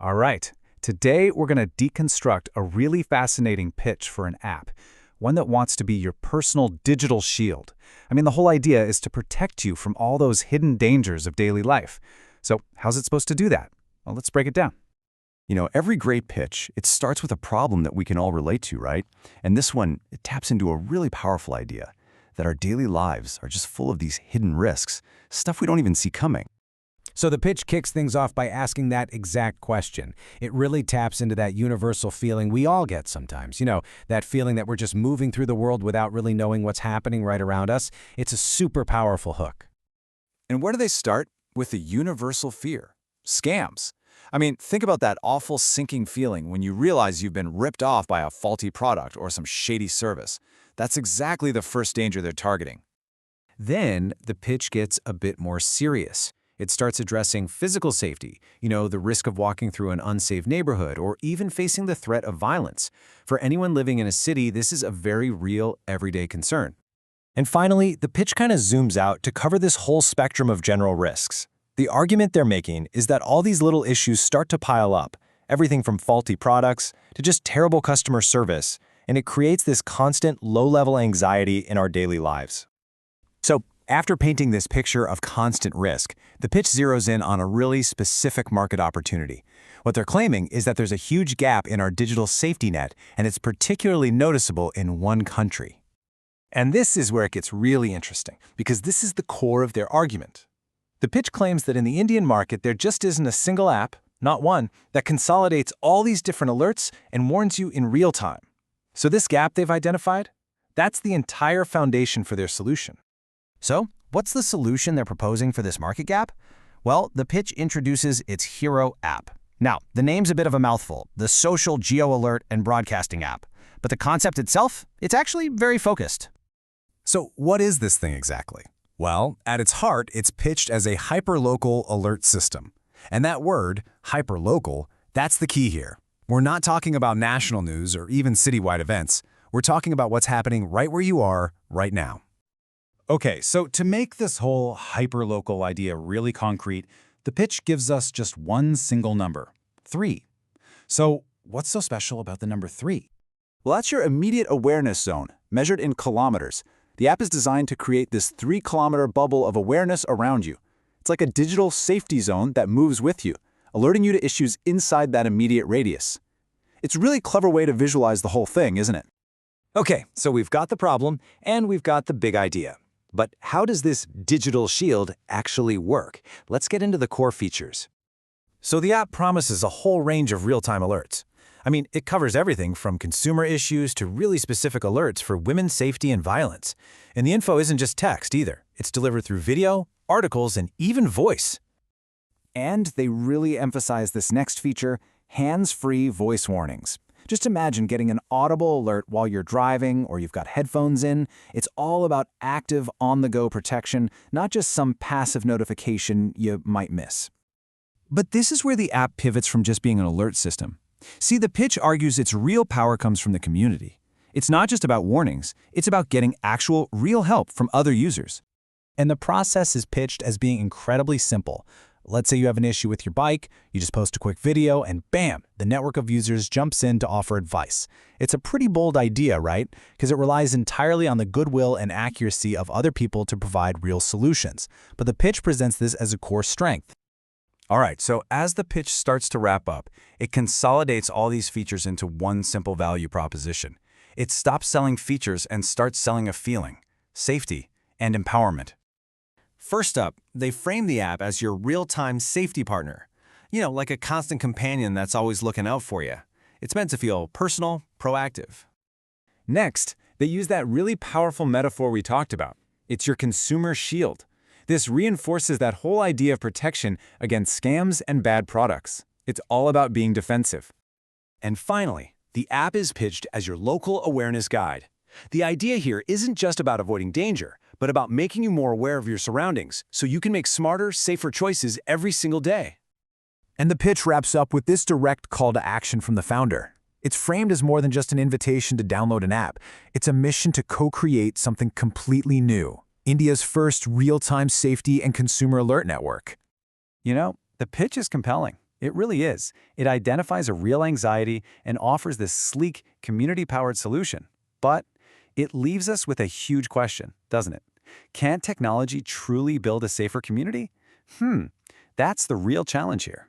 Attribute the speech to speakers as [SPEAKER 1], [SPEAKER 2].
[SPEAKER 1] All right, today we're going to deconstruct a really fascinating pitch for an app, one that wants to be your personal digital shield. I mean, the whole idea is to protect you from all those hidden dangers of daily life. So, how's it supposed to do that? Well, let's break it down.
[SPEAKER 2] Every great pitch, it starts with a problem that we can all relate to, right? And this one, it taps into a really powerful idea, that our daily lives are just full of these hidden risks, stuff we don't even see coming.
[SPEAKER 3] So the pitch kicks things off by asking that exact question. It really taps into that universal feeling we all get sometimes. That feeling that we're just moving through the world without really knowing what's happening right around us. It's a super powerful hook.
[SPEAKER 4] And where do they start? With the universal fear. Scams. I mean, think about that awful sinking feeling when you realize you've been ripped off by a faulty product or some shady service. That's exactly the first danger they're targeting.
[SPEAKER 3] Then the pitch gets a bit more serious. It starts addressing physical safety, the risk of walking through an unsafe neighborhood or even facing the threat of violence. For anyone living in a city, this is a very real, everyday concern. And finally, the pitch kind of zooms out to cover this whole spectrum of general risks. The argument they're making is that all these little issues start to pile up, everything from faulty products to just terrible customer service, and it creates this constant low-level anxiety in our daily lives. So, after painting this picture of constant risk, the pitch zeroes in on a really specific market opportunity. What they're claiming is that there's a huge gap in our digital safety net, and it's particularly noticeable in one country. And this is where it gets really interesting, because this is the core of their argument. The pitch claims that in the Indian market, there just isn't a single app, not one, that consolidates all these different alerts and warns you in real time. So this gap they've identified, that's the entire foundation for their solution. So, what's the solution they're proposing for this market gap? Well, the pitch introduces its Hero app. Now, the name's a bit of a mouthful, the social geo-alert and broadcasting app. But the concept itself, it's actually very focused.
[SPEAKER 1] So, what is this thing exactly? Well, at its heart, it's pitched as a hyperlocal alert system. And that word, hyperlocal, that's the key here. We're not talking about national news or even citywide events. We're talking about what's happening right where you are right now. Okay, so to make this whole hyperlocal idea really concrete, the pitch gives us just one single number, 3. So what's so special about the number 3?
[SPEAKER 4] Well, that's your immediate awareness zone, measured in kilometers. The app is designed to create this 3-kilometer bubble of awareness around you. It's like a digital safety zone that moves with you, alerting you to issues inside that immediate radius. It's a really clever way to visualize the whole thing, isn't it?
[SPEAKER 3] Okay, so we've got the problem and we've got the big idea. But how does this digital shield actually work? Let's get into the core features. So the app promises a whole range of real-time alerts. I mean, it covers everything from consumer issues to really specific alerts for women's safety and violence. And the info isn't just text either. It's delivered through video, articles, and even voice.
[SPEAKER 4] And they really emphasize this next feature, hands-free voice warnings. Just imagine getting an audible alert while you're driving or you've got headphones in. It's all about active, on-the-go protection, not just some passive notification you might miss.
[SPEAKER 1] But this is where the app pivots from just being an alert system. See, the pitch argues its real power comes from the community. It's not just about warnings, it's about getting actual, real help from other users. And the process is pitched as being incredibly simple. Let's say you have an issue with your bike, you just post a quick video, and bam, the network of users jumps in to offer advice. It's a pretty bold idea, right? Because it relies entirely on the goodwill and accuracy of other people to provide real solutions. But the pitch presents this as a core strength. All right, so as the pitch starts to wrap up, it consolidates all these features into one simple value proposition. It stops selling features and starts selling a feeling, safety, and empowerment.
[SPEAKER 3] First up, they frame the app as your real-time safety partner. Like a constant companion that's always looking out for you. It's meant to feel personal, proactive.
[SPEAKER 1] Next, they use that really powerful metaphor we talked about. It's your consumer shield. This reinforces that whole idea of protection against scams and bad products. It's all about being defensive.
[SPEAKER 3] And finally, the app is pitched as your local awareness guide. The idea here isn't just about avoiding danger, but about making you more aware of your surroundings so you can make smarter, safer choices every single day.
[SPEAKER 1] And the pitch wraps up with this direct call to action from the founder. It's framed as more than just an invitation to download an app. It's a mission to co-create something completely new. India's first real-time safety and consumer alert network.
[SPEAKER 4] The pitch is compelling.
[SPEAKER 2] It really is. It identifies a real anxiety and offers this sleek, community-powered solution. But it leaves us with a huge question, doesn't it? Can technology truly build a safer community? That's the real challenge here.